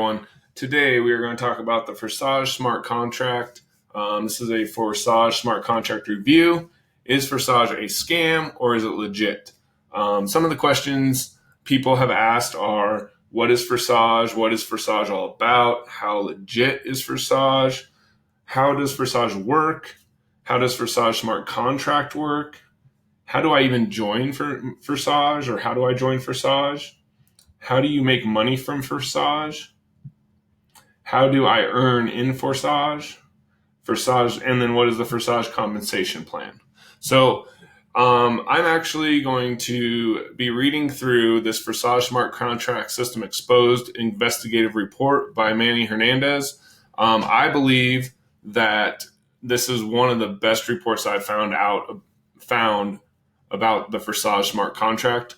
everyone. Today we are going to talk about the Forsage Smart Contract. This is a Forsage Smart Contract review. Is Forsage a scam or is it legit? Some of the questions people have asked are, what is Forsage? What is Forsage all about? How legit is Forsage? How does Forsage work? How does Forsage Smart Contract work? How do I even join Forsage, or how do I join Forsage? How do you make money from Forsage? How do I earn in Forsage? And then what is the Forsage Compensation plan? So I'm actually going to be reading through this Forsage Smart Contract System Exposed investigative report by Manny Hernandez. I believe that this is one of the best reports I've found about the Forsage Smart Contract.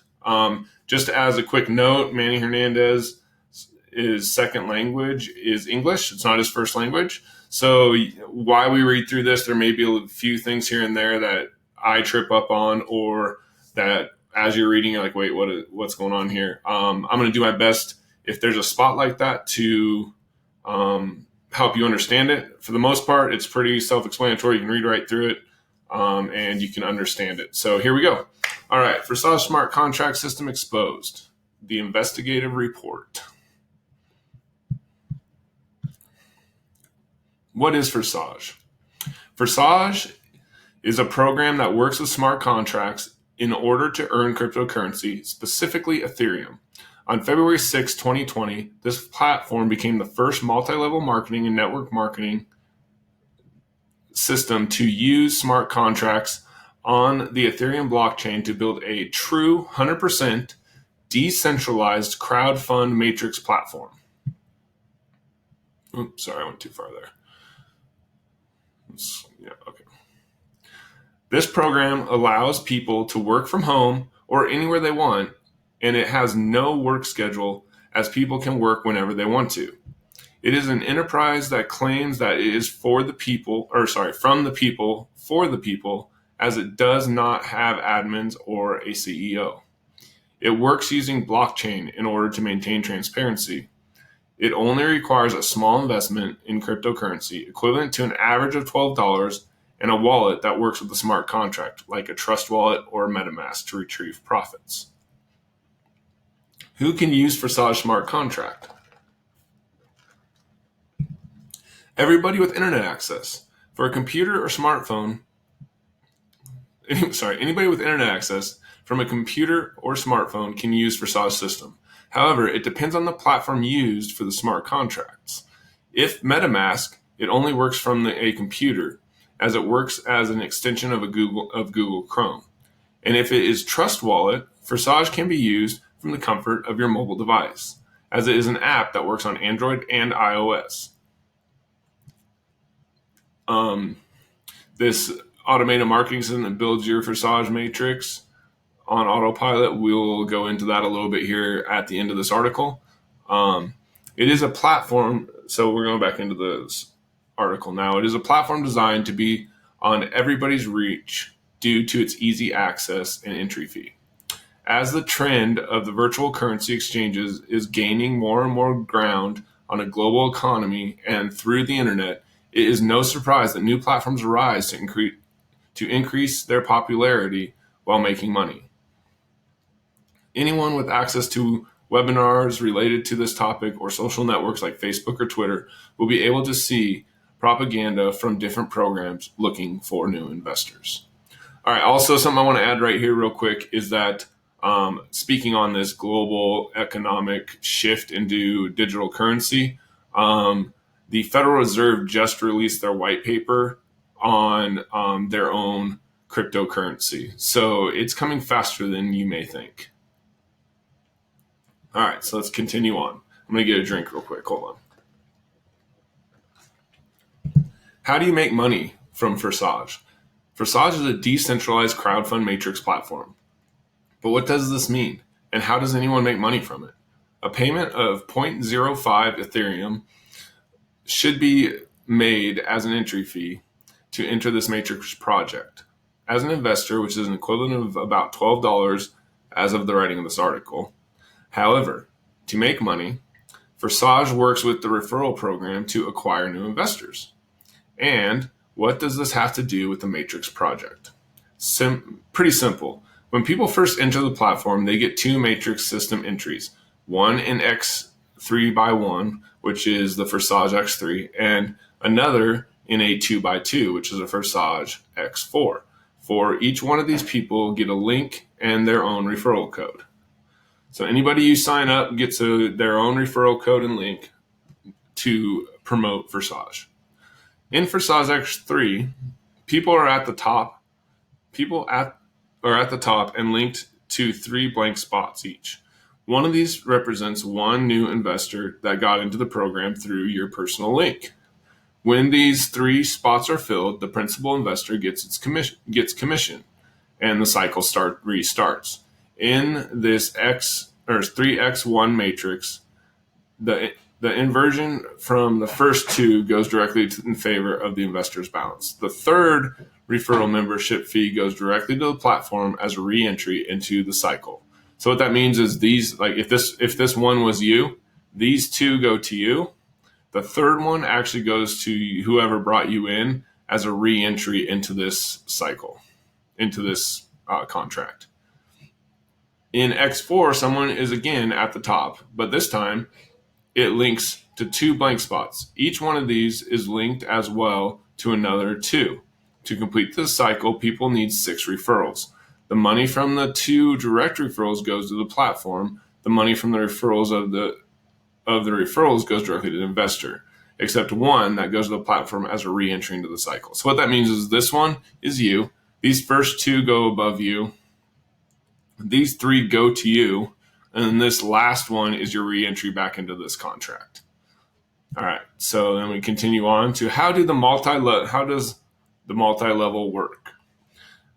Just as a quick note, Manny Hernandez, his second language is English. It's not his first language. So while we read through this, there may be a few things here and there that I trip up on, or that as you're reading, you're like, wait, what's going on here? I'm going to do my best, if there's a spot like that, to help you understand it. For the most part, it's pretty self-explanatory. You can read right through it, and you can understand it. So here we go. All right, Forsage Smart Contract System Exposed, the investigative report. What is Forsage? Forsage is a program that works with smart contracts in order to earn cryptocurrency, specifically Ethereum. On February 6, 2020, this platform became the first multi-level marketing and network marketing system to use smart contracts on the Ethereum blockchain to build a true 100% decentralized crowdfund matrix platform. Oops, sorry, I went too far there. Okay. This program allows people to work from home or anywhere they want, and it has no work schedule, as people can work whenever they want to. It is an enterprise that claims that it is from the people for the people, as it does not have admins or a CEO. It works using blockchain in order to maintain transparency. It only requires a small investment in cryptocurrency, equivalent to an average of $12, and a wallet that works with a smart contract, like a Trust Wallet or MetaMask, to retrieve profits. Who can use Forsage Smart Contract? Everybody with internet access. For a computer or smartphone, anybody with internet access from a computer or smartphone can use Forsage system. However, it depends on the platform used for the smart contracts. If MetaMask, it only works from a computer, as it works as an extension of Google Chrome. And if it is Trust Wallet, Forsage can be used from the comfort of your mobile device, as it is an app that works on Android and iOS. This automated marketing system that builds your Forsage matrix on autopilot, we'll go into that a little bit here at the end of this article. It is a platform, so we're going back into this article now. It is a platform designed to be on everybody's reach due to its easy access and entry fee. As the trend of the virtual currency exchanges is gaining more and more ground on a global economy and through the internet, it is no surprise that new platforms arise to increase their popularity while making money. Anyone with access to webinars related to this topic or social networks like Facebook or Twitter will be able to see propaganda from different programs looking for new investors. All right, also something I want to add right here real quick is that speaking on this global economic shift into digital currency, the Federal Reserve just released their white paper on their own cryptocurrency. So it's coming faster than you may think. All right, so let's continue on. I'm going to get a drink real quick. Hold on. How do you make money from Forsage? Forsage is a decentralized crowdfund matrix platform. But what does this mean? And how does anyone make money from it? A payment of 0.05 Ethereum should be made as an entry fee to enter this matrix project. As an investor, which is an equivalent of about $12 as of the writing of this article. However, to make money, Forsage works with the referral program to acquire new investors. And what does this have to do with the Matrix project? Pretty simple. When people first enter the platform, they get two Matrix system entries, one in X3 by 1, which is the Forsage X3, and another in a 2 by 2, which is a Forsage X4. For each one of these people, get a link and their own referral code. So anybody you sign up gets their own referral code and link to promote Forsage. In Forsage X3, people are at the top. Are at the top and linked to 3 blank spots each. One of these represents one new investor that got into the program through your personal link. When these 3 spots are filled, the principal investor gets commission, and the cycle restarts. In this 3x1 matrix, the inversion from the first 2 goes directly in favor of the investor's balance. The third referral membership fee goes directly to the platform as a re-entry into the cycle. So what that means is these, like if this one was you, these 2 go to you. The third one actually goes to whoever brought you in as a re-entry into this cycle, into this contract. In X4, someone is again at the top, but this time it links to 2 blank spots. Each one of these is linked as well to another 2. To complete this cycle, people need 6 referrals. The money from the 2 direct referrals goes to the platform. The money from the referrals of the referrals goes directly to the investor, except one that goes to the platform as a re-entry into the cycle. So what that means is this one is you. These first 2 go above you. These 3 go to you. And then this last one is your re-entry back into this contract. All right, so then we continue on to how does the multi-level work?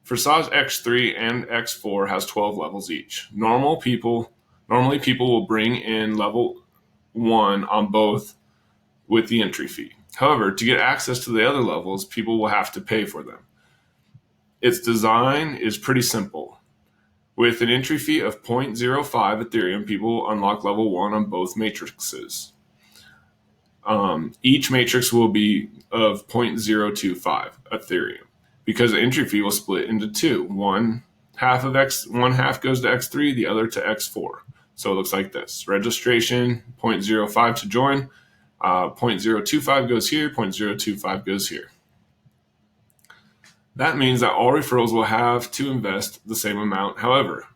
Forsage X3 and X4 has 12 levels each. Normally people will bring in level 1 on both with the entry fee. However, to get access to the other levels, people will have to pay for them. Its design is pretty simple. With an entry fee of 0.05 Ethereum, people will unlock level 1 on both matrices. Each matrix will be of 0.025 Ethereum because the entry fee will split into 2. One half goes to X3, the other to X4. So it looks like this. Registration, 0.05 to join, 0.025 goes here, 0.025 goes here. That means that all referrals will have to invest the same amount. However,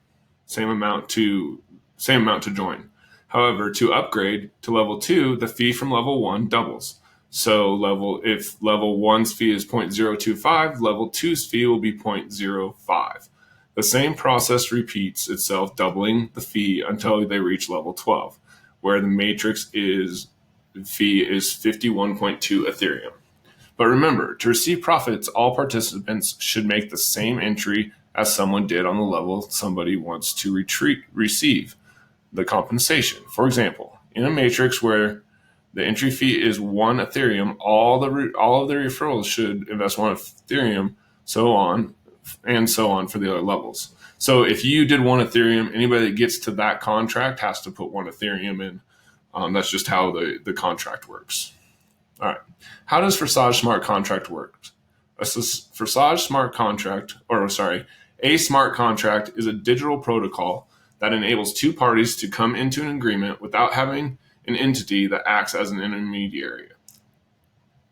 same amount to join. However, to upgrade to level 2, the fee from level 1 doubles. So if level 1's fee is 0.025, level 2's fee will be 0.05. The same process repeats itself, doubling the fee until they reach level 12, where the matrix fee is 51.2 Ethereum. But remember, to receive profits, all participants should make the same entry as someone did on the level somebody wants to receive the compensation. For example, in a matrix where the entry fee is 1 Ethereum, all of the referrals should invest 1 Ethereum, so on and so on for the other levels. So if you did 1 Ethereum, anybody that gets to that contract has to put 1 Ethereum in. That's just how the contract works. All right. How does Forsage Smart Contract work? A smart contract is a digital protocol that enables 2 parties to come into an agreement without having an entity that acts as an intermediary.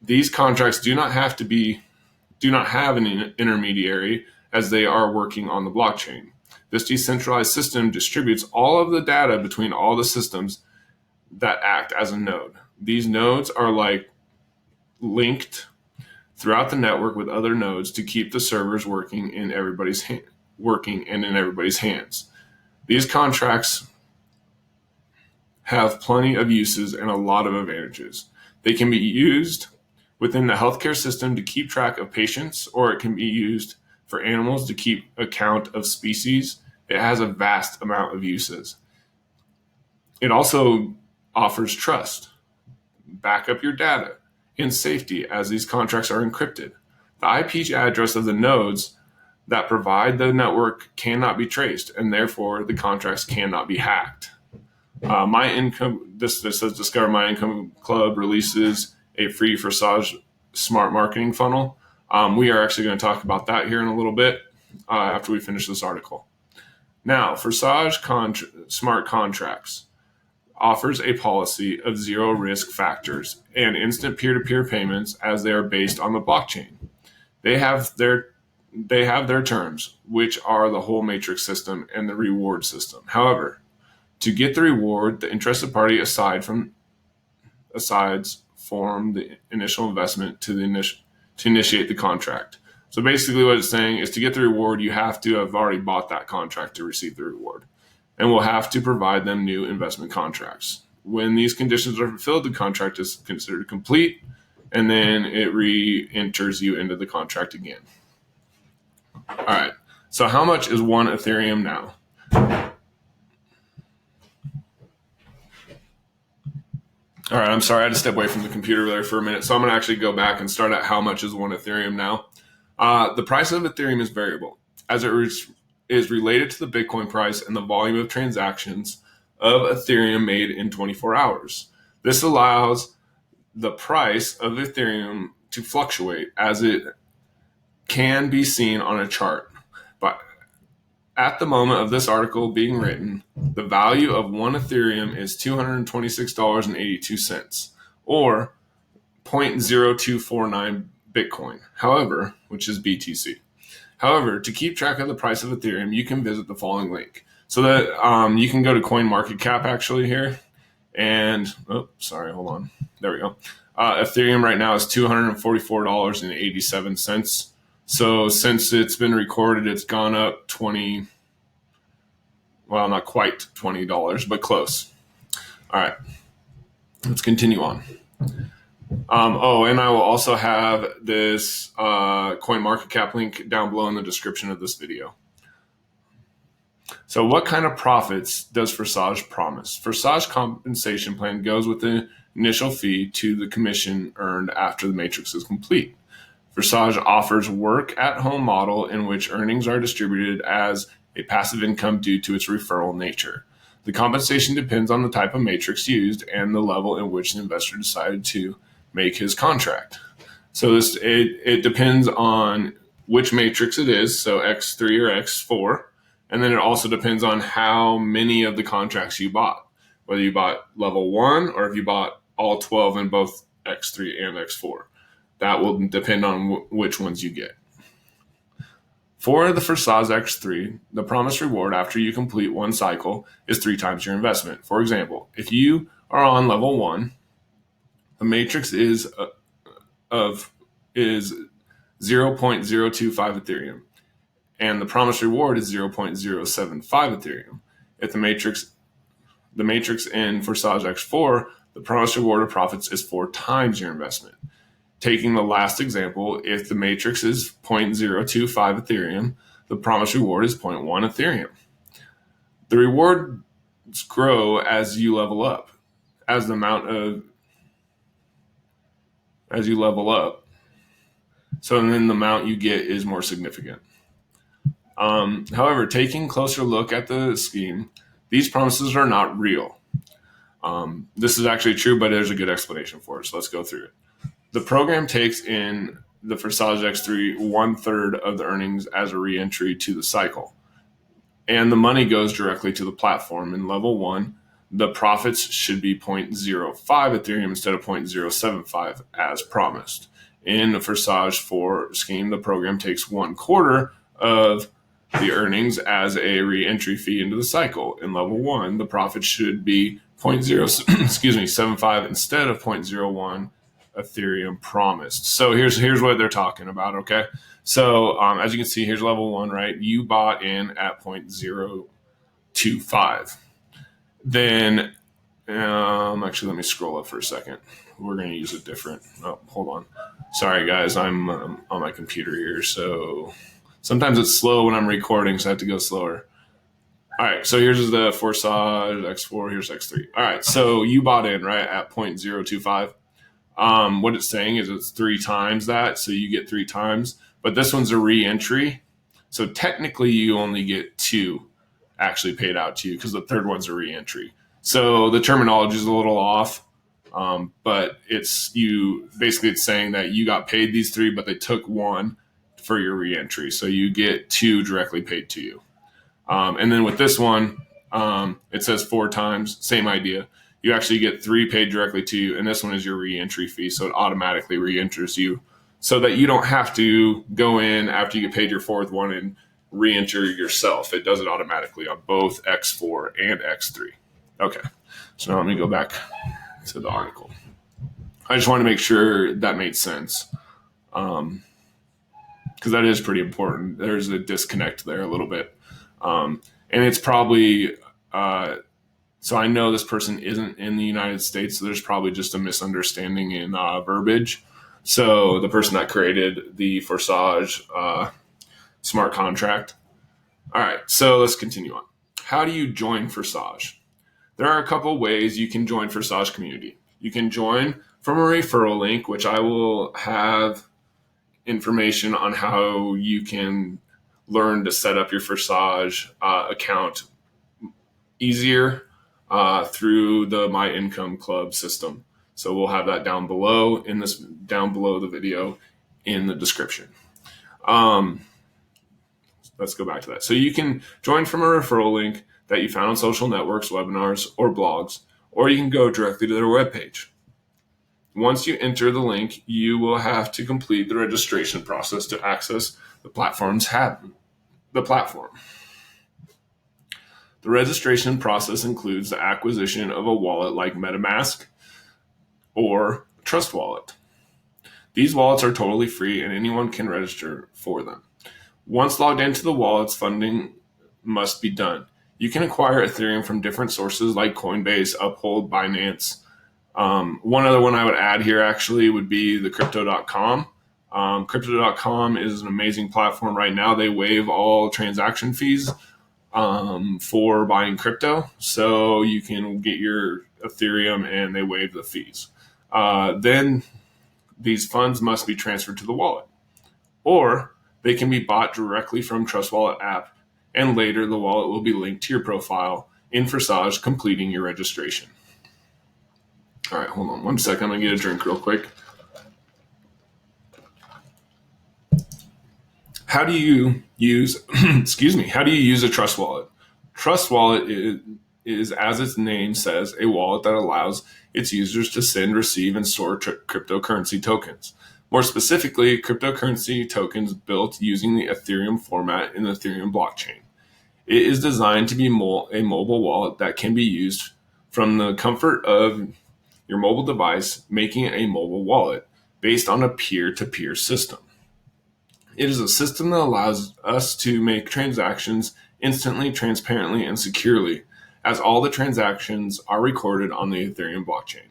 These contracts do not have an intermediary as they are working on the blockchain. This decentralized system distributes all of the data between all the systems that act as a node. These nodes are linked throughout the network with other nodes to keep the servers working and in everybody's hands. These contracts have plenty of uses and a lot of advantages. They can be used within the healthcare system to keep track of patients, or it can be used for animals to keep account of species. It has a vast amount of uses. It also offers trust, back up your data, and safety as these contracts are encrypted. The IP address of the nodes that provide the network cannot be traced, and therefore the contracts cannot be hacked. My income. This says Discover My Income Club releases a free Forsage Smart Marketing Funnel. We are actually going to talk about that here in a little bit after we finish this article. Now, Forsage Smart Contracts offers a policy of zero risk factors and instant peer-to-peer payments as they are based on the blockchain. They have their terms, which are the whole matrix system and the reward system. However, to get the reward, the interested party asides form the initial investment to initiate the contract. So basically what it's saying is to get the reward, you have to have already bought that contract to receive the reward. And we'll have to provide them new investment contracts. When these conditions are fulfilled, the contract is considered complete, and then it re-enters you into the contract again. All right, so how much is one Ethereum now? All right, I'm sorry, I had to step away from the computer there for a minute. So I'm going to actually go back and start at how much is one Ethereum now. The price of Ethereum is variable, as it is related to the Bitcoin price and the volume of transactions of Ethereum made in 24 hours. This allows the price of Ethereum to fluctuate, as it can be seen on a chart. But at the moment of this article being written, the value of one Ethereum is $226.82, or 0.0249 Bitcoin, however, which is BTC. However, to keep track of the price of Ethereum, you can visit the following link. So that you can go to CoinMarketCap actually here. And, hold on. There we go. Ethereum right now is $244.87. So since it's been recorded, it's gone up not quite $20, but close. All right, let's continue on. And I will also have this CoinMarketCap link down below in the description of this video. So what kind of profits does Forsage promise? Forsage Compensation Plan goes with the initial fee to the commission earned after the matrix is complete. Forsage offers work-at-home model in which earnings are distributed as a passive income due to its referral nature. The compensation depends on the type of matrix used and the level in which the investor decided to make his contract. So it depends on which matrix it is, so X3 or X4, and then it also depends on how many of the contracts you bought, whether you bought level 1 or if you bought all 12 in both X3 and X4. That will depend on which ones you get. For the Forsage X3, the promised reward after you complete one cycle is 3 times your investment. For example, if you are on level 1, the matrix is 0.025 Ethereum, and the promised reward is 0.075 Ethereum. If the matrix in Forsage X4, the promised reward of profits is 4 times your investment. Taking the last example, if the matrix is 0.025 Ethereum, the promised reward is 0.1 Ethereum. The rewards grow as you level up, as you level up. So then the amount you get is more significant. However, taking a closer look at the scheme, these promises are not real. This is actually true, but there's a good explanation for it. So let's go through it. The program takes in the Forsage X3 1/3 of the earnings as a re-entry to the cycle, and the money goes directly to the platform. In level 1, the profits should be 0.05 Ethereum instead of 0.075 as promised. In the Forsage 4 scheme, the program takes 1/4 of the earnings as a re-entry fee into the cycle. In level 1, the profit should be 0.075 instead of 0.01 Ethereum promised. So here's what they're talking about, okay? So as you can see, here's level 1, right? You bought in at 0.025. Then, actually, let me scroll up for a second. We're going to use a different, hold on. Sorry, guys, I'm on my computer here, so sometimes it's slow when I'm recording, so I have to go slower. All right, so here's the Forsage X4, here's X3. All right, so you bought in, right, at 0.025. What it's saying is it's 3 times that, so you get 3 times. But this one's a re-entry, so technically you only get 2 actually paid out to you because the third one's a re-entry. So the terminology is a little off, but it's saying that you got paid these 3, but they took 1 for your reentry. So you get 2 directly paid to you. And then with this one, it says 4 times, same idea. You actually get 3 paid directly to you, and this one is your reentry fee. So it automatically reenters you so that you don't have to go in after you get paid your 4th one and reenter yourself. It does it automatically on both X4 and X3. Okay, so now let me go back to the article. I just want to make sure that made sense, because that is pretty important. There's a disconnect there a little bit, and it's probably so I know this person isn't in the United States, so there's probably just a misunderstanding in verbiage. So the person that created the Forsage Smart Contract. All right, so let's continue on. How do you join Forsage? There are a couple ways you can join Forsage community. You can join from a referral link, which I will have information on how you can learn to set up your Forsage account easier through the My Income Club system. So we'll have that down below the video in the description. Let's go back to that. So you can join from a referral link that you found on social networks, webinars, or blogs, or you can go directly to their webpage. Once you enter the link, you will have to complete the registration process to access the platform. The registration process includes the acquisition of a wallet like MetaMask or Trust Wallet. These wallets are totally free and anyone can register for them. Once logged into the wallets, funding must be done. You can acquire Ethereum from different sources like Coinbase, Uphold, Binance. One other one I would add here actually would be the Crypto.com. Crypto.com is an amazing platform right now. They waive all transaction fees for buying crypto. So you can get your Ethereum and they waive the fees. Then these funds must be transferred to the wallet. Or they can be bought directly from Trust Wallet app, and later the wallet will be linked to your profile in Forsage, completing your registration. All right, hold on 1 second. I'm going to get a drink real quick. How do you use, how do you use a Trust Wallet? Trust Wallet is, as its name says, a wallet that allows its users to send, receive, and store cryptocurrency tokens. More specifically, cryptocurrency tokens built using the Ethereum format in the Ethereum blockchain. It is designed to be a mobile wallet that can be used from the comfort of your mobile device, making it a mobile wallet based on a peer-to-peer system. It is a system that allows us to make transactions instantly, transparently, and securely, as all the transactions are recorded on the Ethereum blockchain.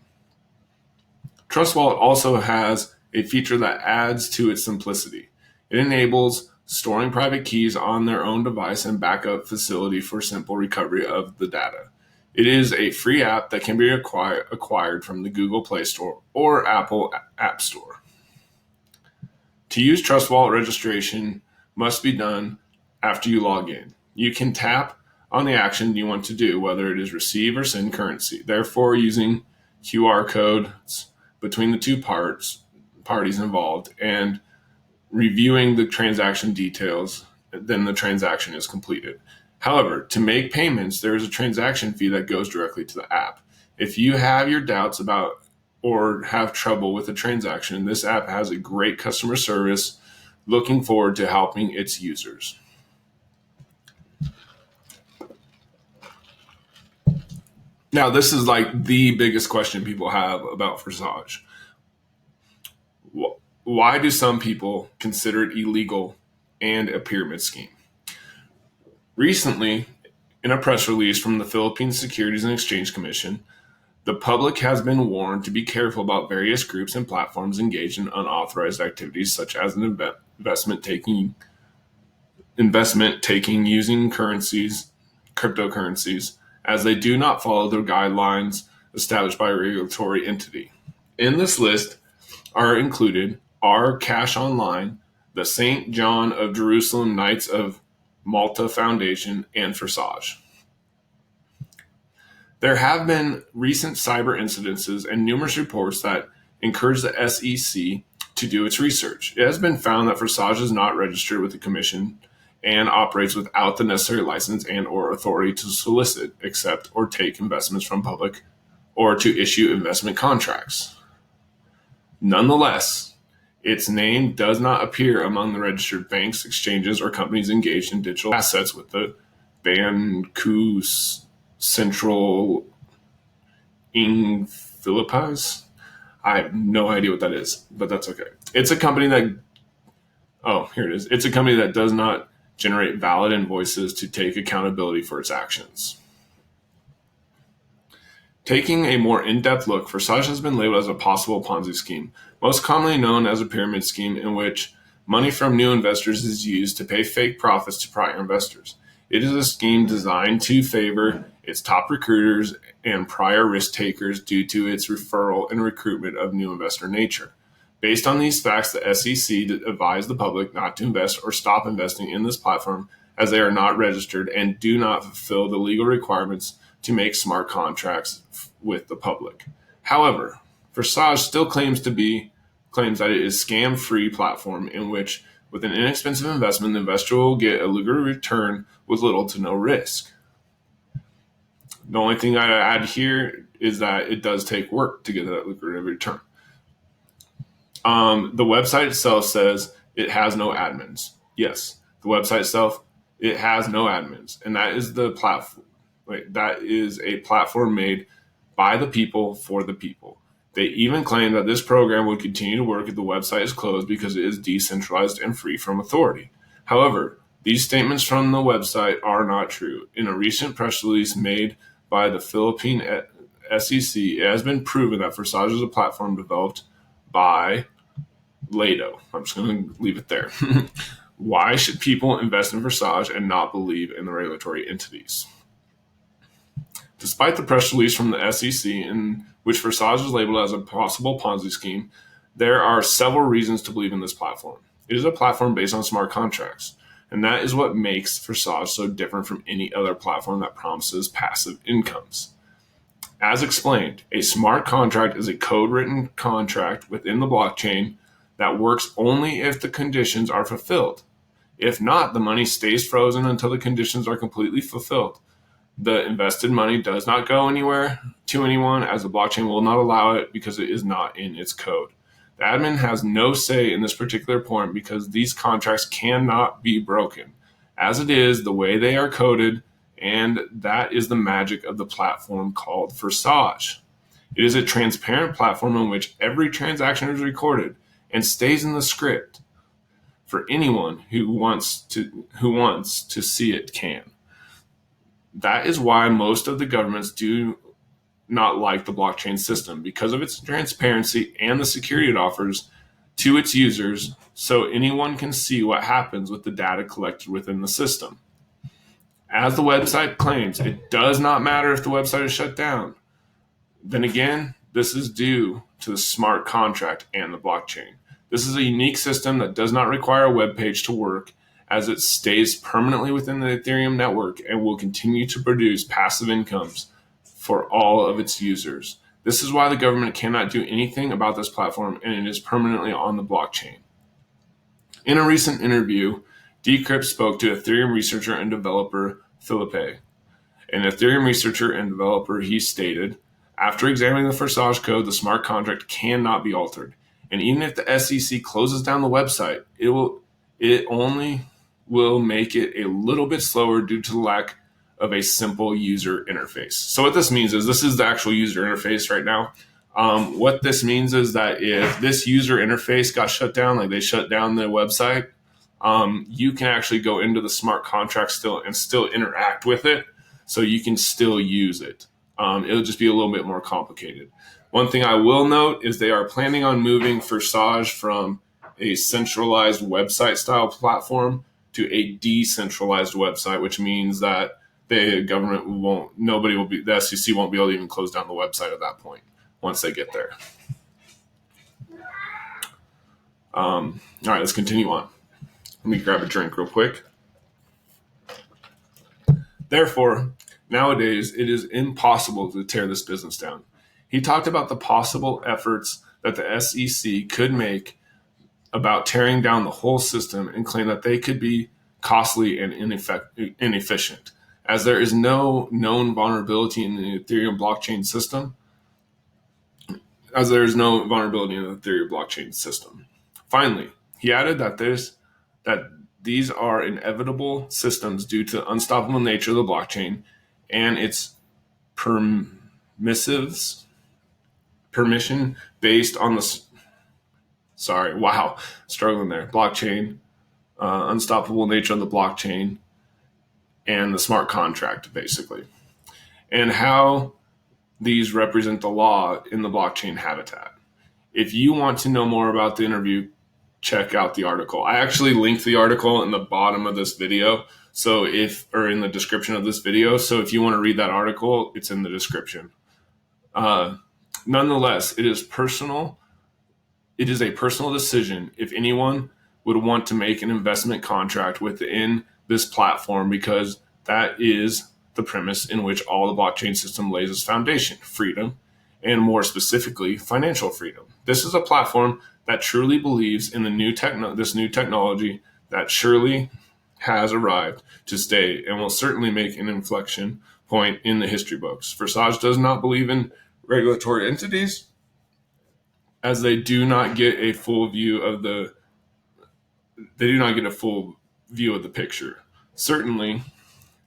Trust Wallet also has a feature that adds to its simplicity. It enables storing private keys on their own device and backup facility for simple recovery of the data. It is a free app that can be acquired from the Google Play Store or Apple App Store. To use Trust Wallet, registration must be done after you log in. You can tap on the action you want to do, whether it is receive or send currency. Therefore, using QR codes between the two parties involved and reviewing the transaction details, then the transaction is completed. However, to make payments, there is a transaction fee that goes directly to the app. If you have your doubts about or have trouble with a transaction, this app has a great customer service. Looking forward to helping its users. Now, this is like the biggest question people have about Forsage. Why do some people consider it illegal and a pyramid scheme? Recently, in a press release from the Philippine Securities and Exchange Commission, the public has been warned to be careful about various groups and platforms engaged in unauthorized activities such as an investment taking using cryptocurrencies, as they do not follow the guidelines established by a regulatory entity. In this list are included Cash Online, the St. John of Jerusalem Knights of Malta Foundation, and Forsage. There have been recent cyber incidences and numerous reports that encourage the SEC to do its research. It has been found that Forsage is not registered with the Commission and operates without the necessary license and or authority to solicit, accept, or take investments from public or to issue investment contracts. Nonetheless, its name does not appear among the registered banks, exchanges, or companies engaged in digital assets with the Banco Central in Philippines. I have no idea what that is, but that's okay. It's a company that, here it is. It's a company that does not generate valid invoices to take accountability for its actions. Taking a more in-depth look, Forsage has been labeled as a possible Ponzi scheme, most commonly known as a pyramid scheme in which money from new investors is used to pay fake profits to prior investors. It is a scheme designed to favor its top recruiters and prior risk takers due to its referral and recruitment of new investor nature. Based on these facts, the SEC advised the public not to invest or stop investing in this platform as they are not registered and do not fulfill the legal requirements to make smart contracts with the public. However, Forsage still claims that it is a scam-free platform in which, with an inexpensive investment, the investor will get a lucrative return with little to no risk. The only thing I add here is that it does take work to get that lucrative return. The website itself says it has no admins. Yes, the website itself, it has no admins, and that is the platform. That is a platform made by the people for the people. They even claim that this program would continue to work if the website is closed because it is decentralized and free from authority. However, these statements from the website are not true. In a recent press release made by the Philippine SEC, it has been proven that Forsage is a platform developed by Lado. I'm just going to leave it there. Why should people invest in Forsage and not believe in the regulatory entities? Despite the press release from the SEC in which Forsage is labeled as a possible Ponzi scheme, there are several reasons to believe in this platform. It is a platform based on smart contracts, and that is what makes Forsage so different from any other platform that promises passive incomes. As explained, a smart contract is a code-written contract within the blockchain that works only if the conditions are fulfilled. If not, the money stays frozen until the conditions are completely fulfilled. The invested money does not go anywhere to anyone, as the blockchain will not allow it because it is not in its code. The admin has no say in this particular point because these contracts cannot be broken, as it is the way they are coded, and that is the magic of the platform called Forsage. It is a transparent platform in which every transaction is recorded and stays in the script for anyone who wants to see it can. That is why most of the governments do not like the blockchain system, because of its transparency and the security it offers to its users, so anyone can see what happens with the data collected within the system. As the website claims, it does not matter if the website is shut down. Then again, this is due to the smart contract and the blockchain. This is a unique system that does not require a web page to work, as it stays permanently within the Ethereum network and will continue to produce passive incomes for all of its users. This is why the government cannot do anything about this platform, and it is permanently on the blockchain. In a recent interview, Decrypt spoke to Ethereum researcher and developer Philippe. An Ethereum researcher and developer, he stated, after examining the Forsage code, the smart contract cannot be altered. And even if the SEC closes down the website, it only will make it a little bit slower due to the lack of a simple user interface. So what this means is, this is the actual user interface right now. What this means is that if this user interface got shut down, like they shut down the website, you can actually go into the smart contract still interact with it, so you can still use it. It'll just be a little bit more complicated. One thing I will note is they are planning on moving Forsage from a centralized website style platform to a decentralized website, which means that the SEC won't be able to even close down the website at that point once they get there. All right, let's continue on. Let me grab a drink real quick. Therefore, Nowadays, it is impossible to tear this business down. He talked about the possible efforts that the SEC could make about tearing down the whole system and claimed that they could be costly and inefficient, as there is no known vulnerability in the Ethereum blockchain system. Finally, he added that these are inevitable systems due to the unstoppable nature of the blockchain and its permission based on the blockchain, unstoppable nature of the blockchain, and the smart contract, basically, and how these represent the law in the blockchain habitat. If you want to know more about the interview, check out the article. I actually linked the article in the bottom of this video, or in the description of this video. So if you want to read that article, it's in the description. Nonetheless, it is personal. It is a personal decision if anyone would want to make an investment contract within this platform, because that is the premise in which all the blockchain system lays its foundation: freedom, and more specifically, financial freedom. This is a platform that truly believes in this new technology that surely has arrived to stay and will certainly make an inflection point in the history books. Forsage does not believe in regulatory entities, as they do not get a full view of the picture. Certainly,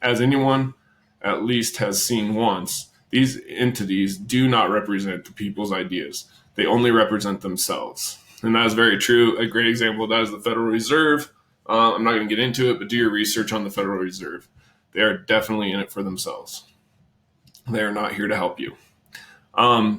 as anyone at least has seen once, these entities do not represent the people's ideas. They only represent themselves. And that is very true. A great example of that is the Federal Reserve. I'm not going to get into it, but do your research on the Federal Reserve. They are definitely in it for themselves. They are not here to help you.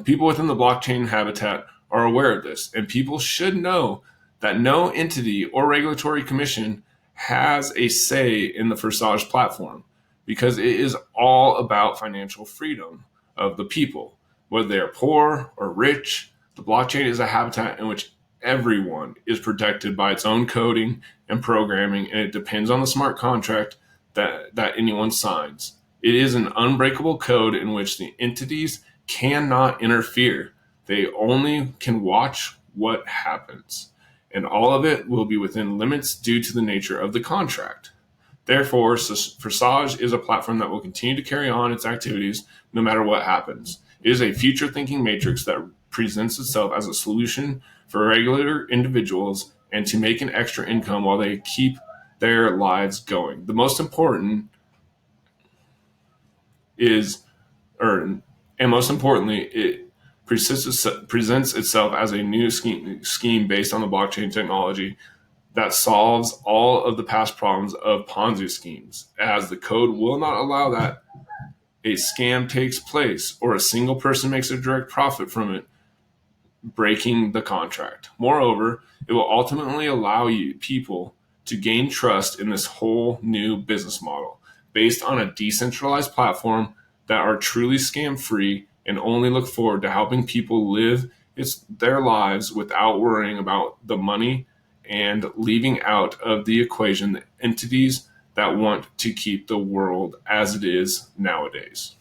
People within the blockchain habitat are aware of this, and people should know that no entity or regulatory commission has a say in the Forsage platform, because it is all about financial freedom of the people. Whether they are poor or rich, the blockchain is a habitat in which everyone is protected by its own coding and programming, and it depends on the smart contract that anyone signs. It is an unbreakable code in which the entities cannot interfere. They only can watch what happens, and all of it will be within limits due to the nature of the contract. Therefore, Forsage is a platform that will continue to carry on its activities no matter what happens. It is a future-thinking matrix that presents itself as a solution for regular individuals and to make an extra income while they keep their lives going. Most importantly, it presents itself as a new scheme based on the blockchain technology that solves all of the past problems of Ponzi schemes, as the code will not allow that a scam takes place or a single person makes a direct profit from it, breaking the contract. Moreover, it will ultimately allow people to gain trust in this whole new business model based on a decentralized platform that are truly scam-free and only look forward to helping people live their lives without worrying about the money and leaving out of the equation the entities that want to keep the world as it is nowadays.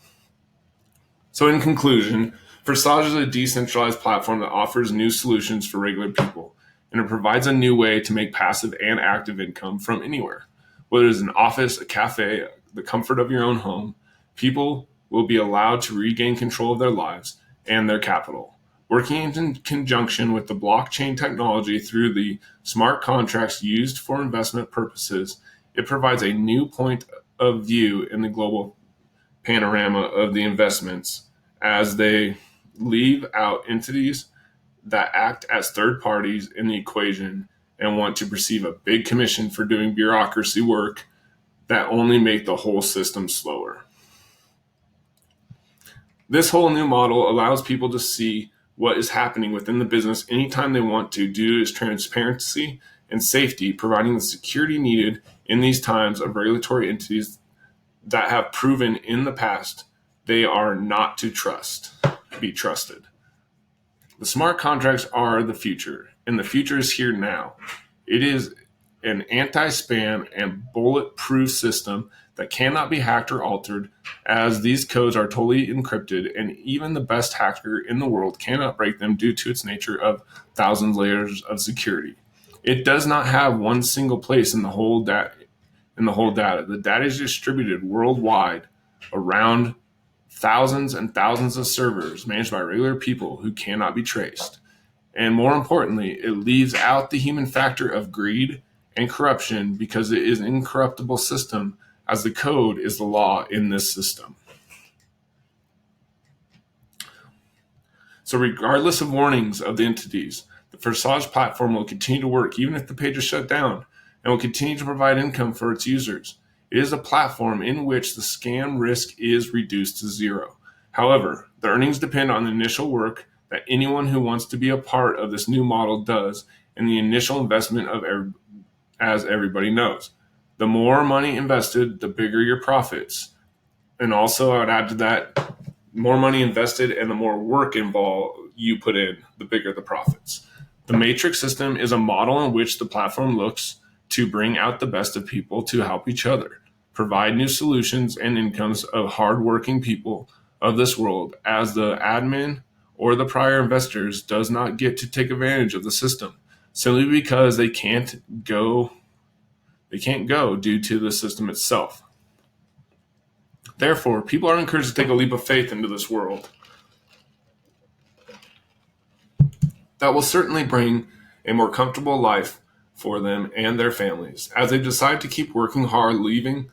So in conclusion, Forsage is a decentralized platform that offers new solutions for regular people, and it provides a new way to make passive and active income from anywhere. Whether it is an office, a cafe, the comfort of your own home, people will be allowed to regain control of their lives and their capital. Working in conjunction with the blockchain technology through the smart contracts used for investment purposes, it provides a new point of view in the global panorama of the investments, as they leave out entities that act as third parties in the equation and want to receive a big commission for doing bureaucracy work that only make the whole system slower. This whole new model allows people to see what is happening within the business anytime they want to, due to its transparency and safety, providing the security needed in these times of regulatory entities that have proven in the past they are not to be trusted. The smart contracts are the future, and the future is here now. It is an anti-spam and bulletproof system that cannot be hacked or altered, as these codes are totally encrypted, and even the best hacker in the world cannot break them due to its nature of thousands of layers of security. It does not have one single place in the whole data. The data is distributed worldwide around thousands and thousands of servers managed by regular people who cannot be traced. And more importantly, it leaves out the human factor of greed and corruption because it is an incorruptible system, as the code is the law in this system. So regardless of warnings of the entities, the Forsage platform will continue to work even if the page is shut down, and will continue to provide income for its users. It is a platform in which the scam risk is reduced to zero. However, the earnings depend on the initial work that anyone who wants to be a part of this new model does, and the initial investment as everybody knows. The more money invested, the bigger your profits. And also, I would add to that, more money invested and the more work involved you put in, the bigger the profits. The matrix system is a model in which the platform looks to bring out the best of people to help each other, provide new solutions and incomes of hardworking people of this world, as the admin or the prior investors does not get to take advantage of the system simply because they can't go due to the system itself. Therefore, people are encouraged to take a leap of faith into this world. That will certainly bring a more comfortable life for them and their families, as they decide to keep working hard, leaving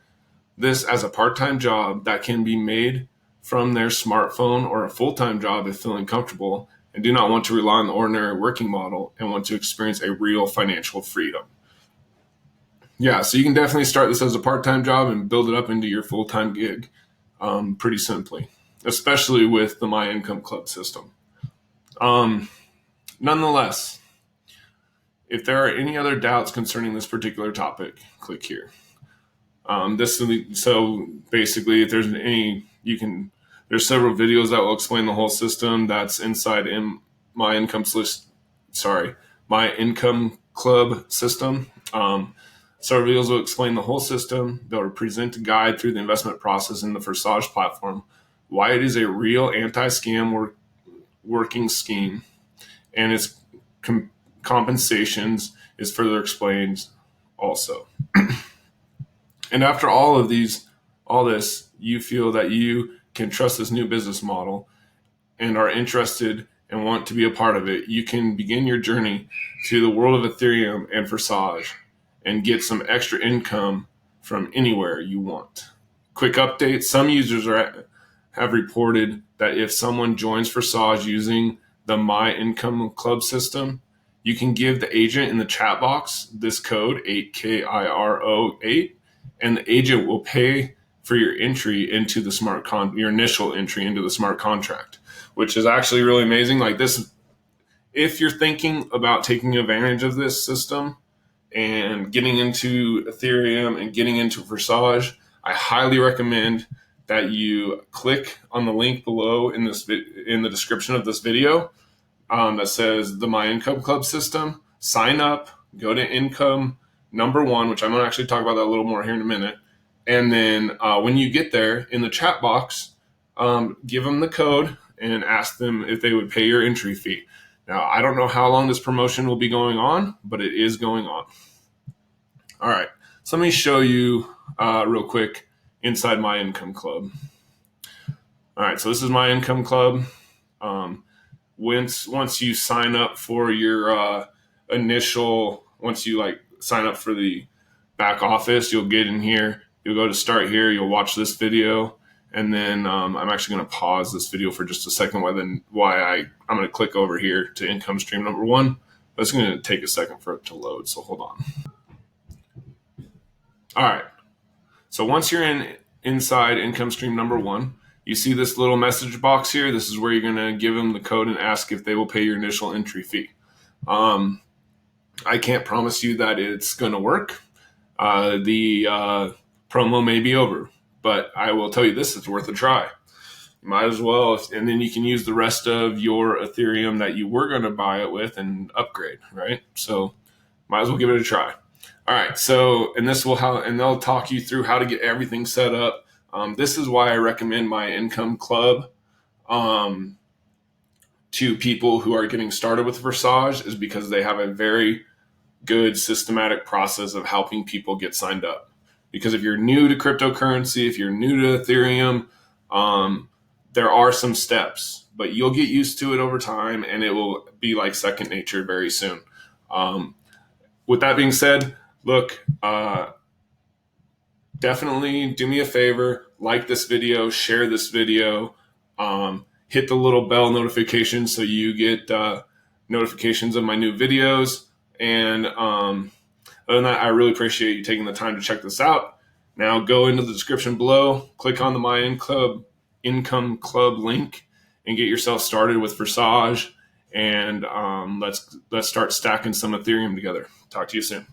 this as a part-time job that can be made from their smartphone, or a full-time job if feeling comfortable and do not want to rely on the ordinary working model and want to experience a real financial freedom. Yeah, so you can definitely start this as a part-time job and build it up into your full-time gig pretty simply, especially with the My Income Club system. Nonetheless, if there are any other doubts concerning this particular topic, click here. So basically, if there's there's several videos that will explain the whole system that's inside in My Income Club system. Several videos will explain the whole system. They'll present a guide through the investment process in the Forsage platform, why it is a real anti-scam working scheme, and its compensations is further explained also. And after all this, you feel that you can trust this new business model and are interested and want to be a part of it, you can begin your journey to the world of Ethereum and Forsage and get some extra income from anywhere you want. Quick update, some users have reported that if someone joins Forsage using the My Income Club system, you can give the agent in the chat box this code, 8KIRO8, and the agent will pay for your entry into the your initial entry into the smart contract, which is actually really amazing. Like this, if you're thinking about taking advantage of this system and getting into Ethereum and getting into Forsage, I highly recommend that you click on the link below in the description of this video that says the My Income Club system. Sign up, go to income number 1, which I'm going to actually talk about that a little more here in a minute. And then when you get there in the chat box, give them the code and ask them if they would pay your entry fee. Now, I don't know how long this promotion will be going on, but it is going on. All right, so let me show you real quick inside My Income Club. All right, so this is My Income Club. Once you sign up for your once you sign up for the back office, you'll get in here. You'll go to start here. You'll watch this video, and then I'm actually going to pause this video for just a second. I'm going to click over here to income stream number 1. But it's going to take a second for it to load, so hold on. All right. So once you're inside income stream number 1, you see this little message box here. This is where you're going to give them the code and ask if they will pay your initial entry fee. I can't promise you that it's going to work. The promo may be over, but I will tell you this, it's worth a try. You might as well, and then you can use the rest of your Ethereum that you were going to buy it with and upgrade, right? So might as well give it a try. All right. So, and they'll talk you through how to get everything set up. This is why I recommend my income club um, to people who are getting started with Forsage, is because they have a very good systematic process of helping people get signed up. Because if you're new to cryptocurrency, if you're new to Ethereum, there are some steps, but you'll get used to it over time, and it will be like second nature very soon. With that being said, look, definitely do me a favor, like this video, share this video, hit the little bell notification so you get notifications of my new videos. And other than that, I really appreciate you taking the time to check this out. Now go into the description below, click on the My Income Club link, and get yourself started with Forsage. And let's start stacking some Ethereum together. Talk to you soon.